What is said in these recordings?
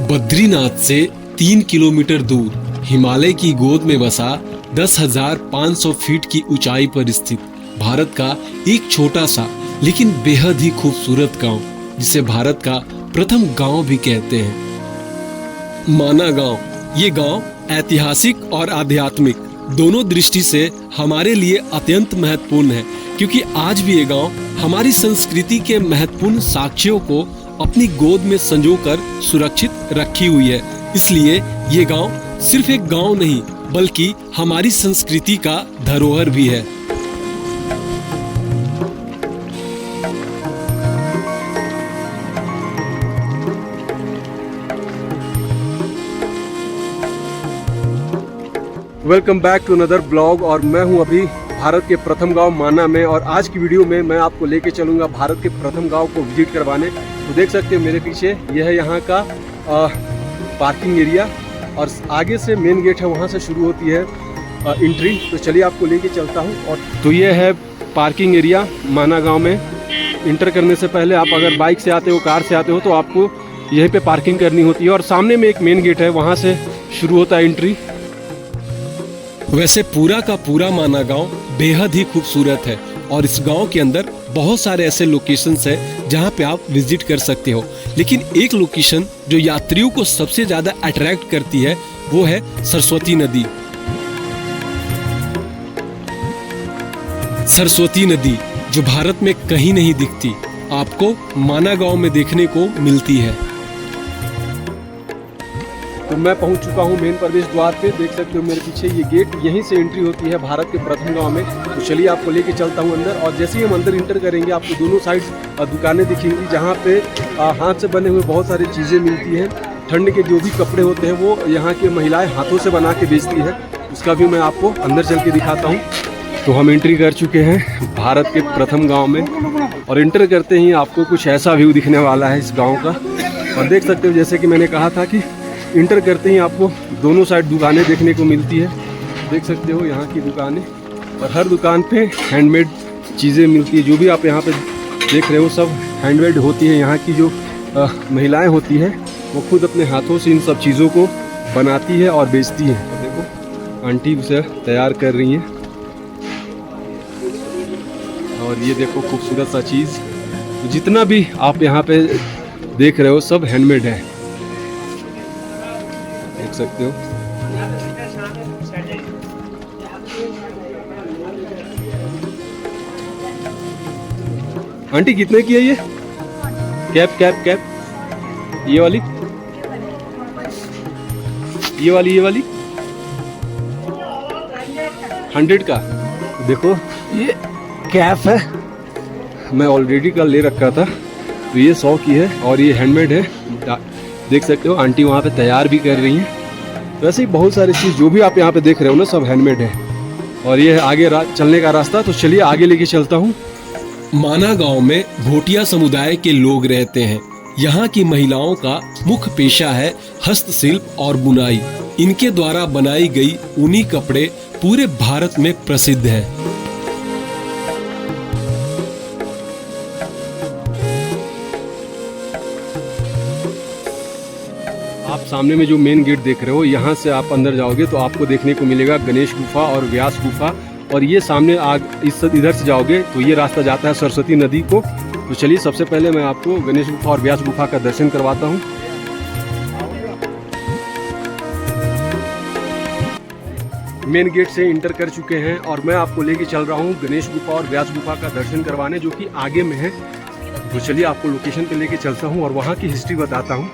बद्रीनाथ से 3 किलोमीटर दूर हिमालय की गोद में बसा 10,500 फीट की ऊंचाई पर स्थित भारत का एक छोटा सा लेकिन बेहद ही खूबसूरत गांव, जिसे भारत का प्रथम गांव भी कहते हैं, माना गांव। ये गांव ऐतिहासिक और आध्यात्मिक दोनों दृष्टि से हमारे लिए अत्यंत महत्वपूर्ण है, क्योंकि आज भी ये गांव हमारी संस्कृति के महत्वपूर्ण साक्ष्यों को अपनी गोद में संजोकर सुरक्षित रखी हुई है। इसलिए ये गांव सिर्फ एक गांव नहीं, बल्कि हमारी संस्कृति का धरोहर भी है। Welcome back to another blog. और मैं हूं अभी भारत के प्रथम गांव माना में, और आज की वीडियो में मैं आपको लेके चलूंगा भारत के प्रथम गांव को विजिट करवाने। तो देख सकते हो मेरे पीछे यह है यहाँ का पार्किंग एरिया, और आगे से मेन गेट है, वहाँ से शुरू होती है एंट्री। तो चलिए आपको लेके चलता हूँ। और तो ये है पार्किंग एरिया माना गाँव में। इंटर करने से पहले आप अगर बाइक से आते हो, कार से आते हो, तो आपको यहीं पर पार्किंग करनी होती है। और सामने में एक मेन गेट है, वहाँ से शुरू होता है एंट्री। वैसे पूरा का पूरा माना गांव बेहद ही खूबसूरत है, और इस गांव के अंदर बहुत सारे ऐसे लोकेशंस हैं जहां पे आप विजिट कर सकते हो। लेकिन एक लोकेशन जो यात्रियों को सबसे ज्यादा अट्रैक्ट करती है वो है सरस्वती नदी। सरस्वती नदी जो भारत में कहीं नहीं दिखती, आपको माना गांव में देखने को मिलती है। तो मैं पहुंच चुका हूं मेन प्रवेश द्वार पे। देख सकते हो मेरे पीछे ये गेट, यहीं से एंट्री होती है भारत के प्रथम गांव में। तो चलिए आपको लेके चलता हूं अंदर। और जैसे ही हम अंदर इंटर करेंगे, आपको दोनों साइड दुकानें दिखेंगी, जहां पे हाथ से बने हुए बहुत सारी चीज़ें मिलती हैं। ठंड के जो भी कपड़े होते हैं वो यहाँ की महिलाएं हाथों से बना के बेचती है। उसका भी मैं आपको अंदर चल के दिखाता हूँ। तो हम एंट्री कर चुके हैं भारत के प्रथम गाँव में, और इंटर करते ही आपको कुछ ऐसा व्यू दिखने वाला है इस गाँव का। और देख सकते हो, जैसे कि मैंने कहा था कि इंटर करते ही आपको दोनों साइड दुकानें देखने को मिलती है। देख सकते हो यहाँ की दुकानें, और हर दुकान पे हैंडमेड चीज़ें मिलती है। जो भी आप यहाँ पे देख रहे हो सब हैंडमेड होती है। यहाँ की जो महिलाएं होती हैं वो खुद अपने हाथों से इन सब चीज़ों को बनाती है और बेचती हैं। तो देखो आंटी उसे तैयार कर रही हैं, और ये देखो खूबसूरत सा चीज़। जितना भी आप यहाँ पे देख रहे हो सब हैंडमेड है, देख सकते हो। आंटी कितने की है ये कैप? कैप ये वाली, ये वाली 100 का। देखो ये कैप है, मैं ऑलरेडी कल ले रखा था। तो ये 100 की है, और ये हैंडमेड है। देख सकते हो आंटी वहाँ पे तैयार भी कर रही हैं। वैसे ही बहुत सारी चीज़ जो भी आप यहाँ पे देख रहे हो ना, सब हैंडमेड है। और ये है आगे चलने का रास्ता। तो चलिए आगे लेके चलता हूँ। माना गांव में भोटिया समुदाय के लोग रहते हैं। यहाँ की महिलाओं का मुख्य पेशा है हस्तशिल्प और बुनाई। इनके द्वारा बनाई गई ऊनी कपड़े पूरे भारत में प्रसिद्ध है। आप सामने में जो मेन गेट देख रहे हो, यहाँ से आप अंदर जाओगे तो आपको देखने को मिलेगा गणेश गुफा और व्यास गुफा। और ये सामने इधर से जाओगे तो ये रास्ता जाता है सरस्वती नदी को। तो चलिए सबसे पहले मैं आपको गणेश गुफा और व्यास गुफा का दर्शन करवाता हूँ। मेन गेट से इंटर कर चुके हैं, और मैं आपको लेके चल रहा हूँ गणेश गुफा और व्यास गुफा का दर्शन करवाने, जो कि आगे में है। तो चलिए आपको लोकेशन पे लेके चलता हूँ और वहाँ की हिस्ट्री बताता हूँ।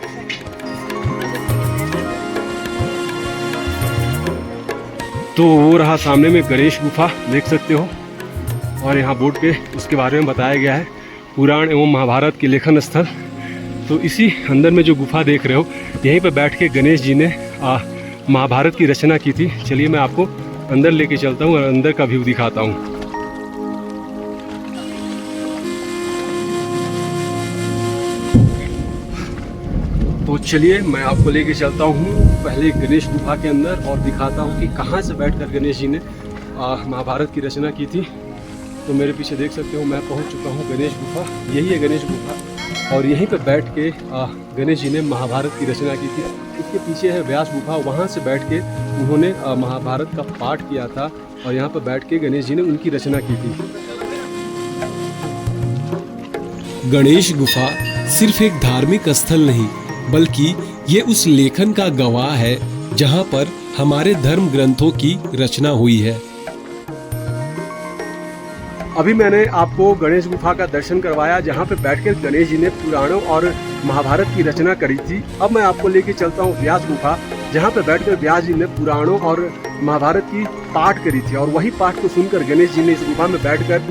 तो वो रहा सामने में गणेश गुफा, देख सकते हो। और यहाँ बोर्ड पे उसके बारे में बताया गया है, पुराण एवं महाभारत के लेखन स्थल। तो इसी अंदर में जो गुफा देख रहे हो, यहीं पे बैठ के गणेश जी ने महाभारत की रचना की थी। चलिए मैं आपको अंदर लेके चलता हूँ और अंदर का व्यू दिखाता हूँ। तो चलिए मैं आपको लेके चलता हूँ पहले गणेश गुफा के अंदर, और दिखाता हूँ कि कहाँ से बैठकर गणेश जी ने महाभारत की रचना की थी। तो मेरे पीछे देख सकते हो मैं पहुँच चुका हूँ गणेश गुफा। यही है गणेश गुफा। और यहीं पे बैठ के गणेश जी ने महाभारत की रचना की थी। इसके पीछे है व्यास गुफा, वहाँ से बैठ के उन्होंने महाभारत का पाठ किया था और यहाँ पर बैठ के गणेश जी ने उनकी रचना की थी। गणेश गुफा सिर्फ एक धार्मिक स्थल नहीं, बल्कि ये उस लेखन का गवाह है जहाँ पर हमारे धर्म ग्रंथों की रचना हुई है। अभी मैंने आपको गणेश गुफा का दर्शन करवाया जहाँ पे बैठकर गणेश जी ने पुराणों और महाभारत की रचना करी थी। अब मैं आपको लेके चलता हूँ व्यास गुफा, जहाँ पे बैठकर व्यास जी ने पुराणों और महाभारत की पाठ करी थी और वही पाठ को सुनकर गणेश जी ने इस गुफा में बैठकर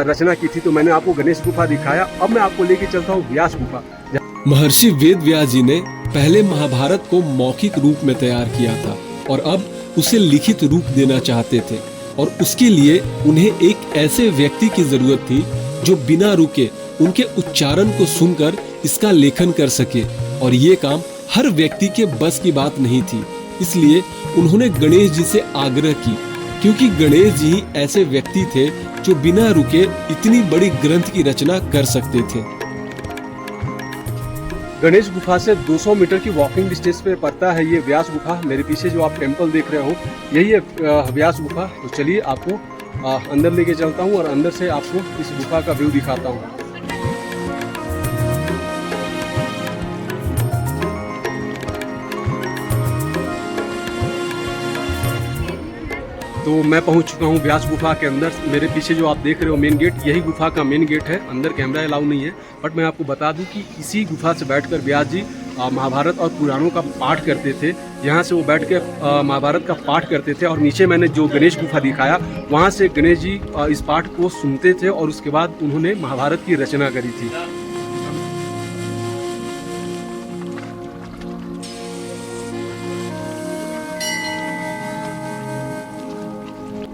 रचना की थी। तो मैंने आपको गणेश गुफा दिखाया। अब मैं आपको लेके चलता हूँ व्यास गुफा। महर्षि वेद व्यास जी ने पहले महाभारत को मौखिक रूप में तैयार किया था और अब उसे लिखित रूप देना चाहते थे, और उसके लिए उन्हें एक ऐसे व्यक्ति की जरूरत थी जो बिना रुके उनके उच्चारण को सुनकर इसका लेखन कर सके, और ये काम हर व्यक्ति के बस की बात नहीं थी। इसलिए उन्होंने गणेश जी से आग्रह की, क्योंकि गणेश जी ही ऐसे व्यक्ति थे जो बिना रुके इतनी बड़ी ग्रंथ की रचना कर सकते थे। गणेश गुफा से 200 मीटर की वॉकिंग डिस्टेंस पे पड़ता है ये व्यास गुफा। मेरे पीछे जो आप टेंपल देख रहे हो यही है व्यास गुफा। तो चलिए आपको अंदर लेके चलता हूँ और अंदर से आपको इस गुफा का व्यू दिखाता हूँ। तो मैं पहुंच चुका हूं व्यास गुफा के अंदर। मेरे पीछे जो आप देख रहे हो मेन गेट, यही गुफा का मेन गेट है। अंदर कैमरा अलाउ नहीं है, बट मैं आपको बता दूं कि इसी गुफा से बैठकर व्यास जी महाभारत और पुराणों का पाठ करते थे। यहाँ से वो बैठ के महाभारत का पाठ करते थे और नीचे मैंने जो गणेश गुफा दिखाया वहाँ से गणेश जी इस पाठ को सुनते थे और उसके बाद उन्होंने महाभारत की रचना करी थी।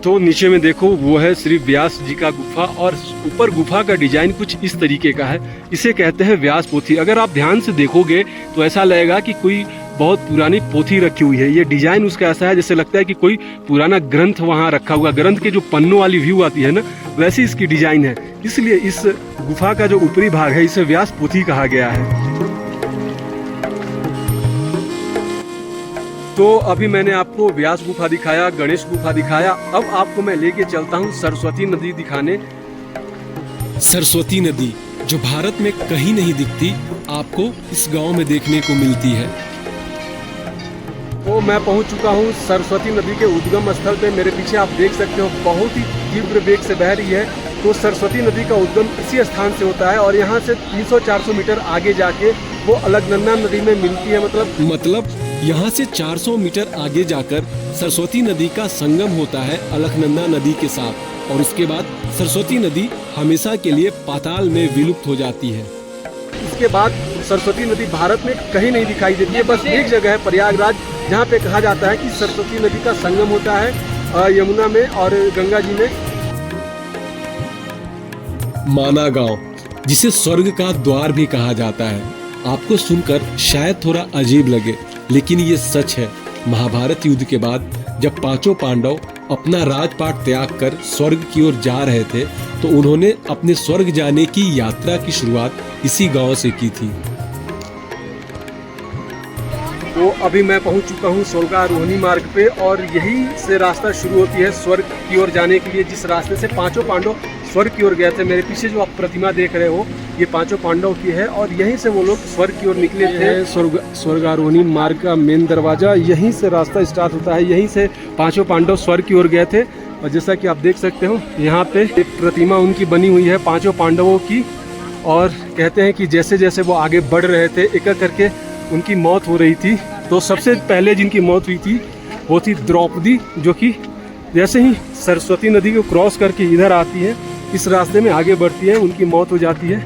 तो नीचे में देखो वो है श्री व्यास जी का गुफा, और ऊपर गुफा का डिजाइन कुछ इस तरीके का है। इसे कहते हैं व्यास पोथी। अगर आप ध्यान से देखोगे तो ऐसा लगेगा कि कोई बहुत पुरानी पोथी रखी हुई है। ये डिजाइन उसका ऐसा है जैसे लगता है कि कोई पुराना ग्रंथ वहाँ रखा हुआ। ग्रंथ के जो पन्नों वाली व्यू आती है ना, वैसी इसकी डिजाइन है। इसलिए इस गुफा का जो ऊपरी भाग है इसे व्यास पोथी कहा गया है। तो अभी मैंने आपको व्यास गुफा दिखाया, गणेश गुफा दिखाया। अब आपको मैं लेके चलता हूँ सरस्वती नदी दिखाने। सरस्वती नदी जो भारत में कहीं नहीं दिखती, आपको इस गांव में देखने को मिलती है। तो मैं पहुंच चुका हूं सरस्वती नदी के उद्गम स्थल पे। मेरे पीछे आप देख सकते हो बहुत ही तीव्र वेग से बह रही है। तो सरस्वती नदी का उद्गम इसी स्थान से होता है और यहाँ से 300-400 मीटर आगे जाके वो अलकनंदा नदी में मिलती है। मतलब यहाँ से 400 मीटर आगे जाकर सरस्वती नदी का संगम होता है अलकनंदा नदी के साथ, और उसके बाद सरस्वती नदी हमेशा के लिए पाताल में विलुप्त हो जाती है। इसके बाद सरस्वती नदी भारत में कहीं नहीं दिखाई देती है। बस एक जगह है प्रयागराज, जहाँ पे कहा जाता है कि सरस्वती नदी का संगम होता है यमुना में और गंगा जी में। माना गांव, जिसे स्वर्ग का द्वार भी कहा जाता है, आपको सुनकर शायद थोड़ा अजीब लगे, लेकिन ये सच है। महाभारत युद्ध के बाद जब पांचों पांडव अपना राजपाट त्याग कर स्वर्ग की ओर जा रहे थे, तो उन्होंने अपने स्वर्ग जाने की यात्रा की शुरुआत इसी गांव से की थी। तो अभी मैं पहुंच चुका हूं स्वर्गारोहणी मार्ग पे, और यही से रास्ता शुरू होती है स्वर्ग की ओर जाने के लिए। जिस रास्ते से पांचों पांडव स्वर्ग की ओर गए थे, मेरे पीछे जो आप प्रतिमा देख रहे हो ये पांचों पांडव की है, और यहीं से वो लोग स्वर्ग की ओर निकले थे। स्वर्गारोहणी मार्ग का मेन दरवाजा, यहीं से रास्ता स्टार्ट होता है। यहीं से पांचों पांडव स्वर्ग की ओर गए थे। और जैसा कि आप देख सकते हो यहाँ पे एक प्रतिमा उनकी बनी हुई है पांचों पांडवों की, और कहते हैं कि जैसे जैसे वो आगे बढ़ रहे थे एक एक करके उनकी मौत हो रही थी। तो सबसे पहले जिनकी मौत हुई थी वो थी द्रौपदी, जो कि जैसे ही सरस्वती नदी को क्रॉस करके इधर आती है, इस रास्ते में आगे बढ़ती है, उनकी मौत हो जाती है।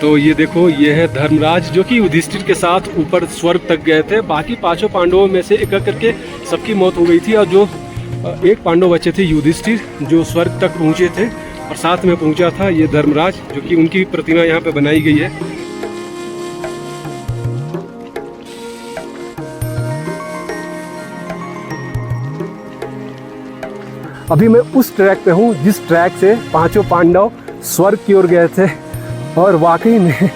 तो ये देखो, ये है धर्मराज, जो कि युधिष्ठिर के साथ ऊपर स्वर्ग तक गए थे। बाकी पांचों पांडवों में से एक एक करके सबकी मौत हो गई थी, और जो एक पांडव बचे थे युधिष्ठिर, जो स्वर्ग तक पहुंचे थे, और साथ में पहुंचा था ये धर्मराज, जो कि उनकी प्रतिमा यहाँ पे बनाई गई है। अभी मैं उस ट्रैक पे हूँ जिस ट्रैक से पांचों पांडव स्वर्ग की ओर गए थे और वाकई में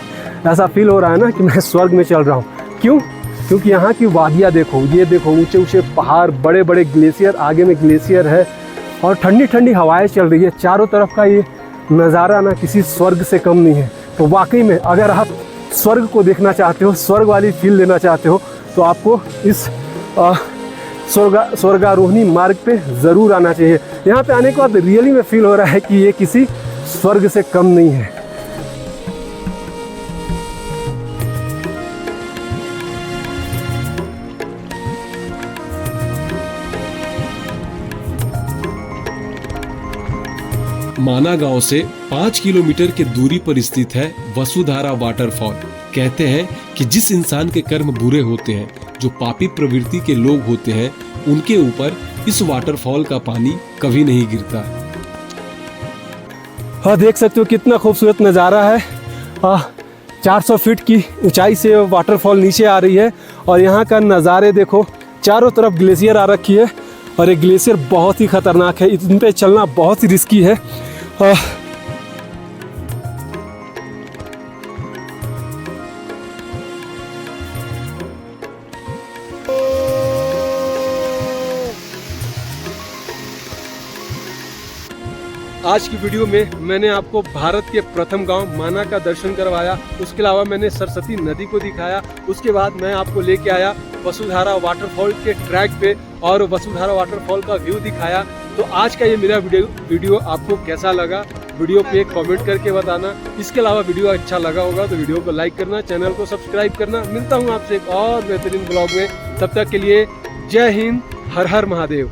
ऐसा फील हो रहा है ना कि मैं स्वर्ग में चल रहा हूँ। क्यों? क्योंकि यहाँ की वादियाँ देखो, ये देखो ऊंचे ऊंचे पहाड़, बड़े बड़े ग्लेशियर, आगे में ग्लेशियर है और ठंडी ठंडी हवाएं चल रही है। चारों तरफ का ये नज़ारा ना किसी स्वर्ग से कम नहीं है। तो वाकई में अगर आप स्वर्ग को देखना चाहते हो, स्वर्ग वाली फील लेना चाहते हो, तो आपको इस स्वर्गारोहणी मार्ग पे ज़रूर आना चाहिए। यहाँ पे आने के बाद रियली में फील हो रहा है कि ये किसी स्वर्ग से कम नहीं है। माना गांव से 5 किलोमीटर की दूरी पर स्थित है वसुधारा वाटरफॉल। कहते हैं कि जिस इंसान के कर्म बुरे होते हैं, जो पापी प्रवृत्ति के लोग होते हैं, उनके ऊपर इस वाटरफॉल का पानी कभी नहीं गिरता। हाँ, देख सकते हो कितना खूबसूरत नज़ारा है। 400 फीट की ऊंचाई से वाटरफॉल नीचे आ रही है और यहाँ का नज़ारे देखो, चारों तरफ ग्लेशियर आ रखी है और ये ग्लेशियर बहुत ही खतरनाक है, इन पे चलना बहुत ही रिस्की है। आज की वीडियो में मैंने आपको भारत के प्रथम गांव माना का दर्शन करवाया। उसके अलावा मैंने सरस्वती नदी को दिखाया। उसके बाद मैं आपको लेके आया वसुधारा वाटरफॉल के ट्रैक पे और वसुधारा वाटरफॉल का व्यू दिखाया। तो आज का ये मेरा वीडियो आपको कैसा लगा, वीडियो पे कमेंट करके बताना। इसके अलावा वीडियो अच्छा लगा होगा तो वीडियो को लाइक करना, चैनल को सब्सक्राइब करना। मिलता हूँ आपसे एक और बेहतरीन ब्लॉग में, तब तक के लिए जय हिंद, हर हर महादेव।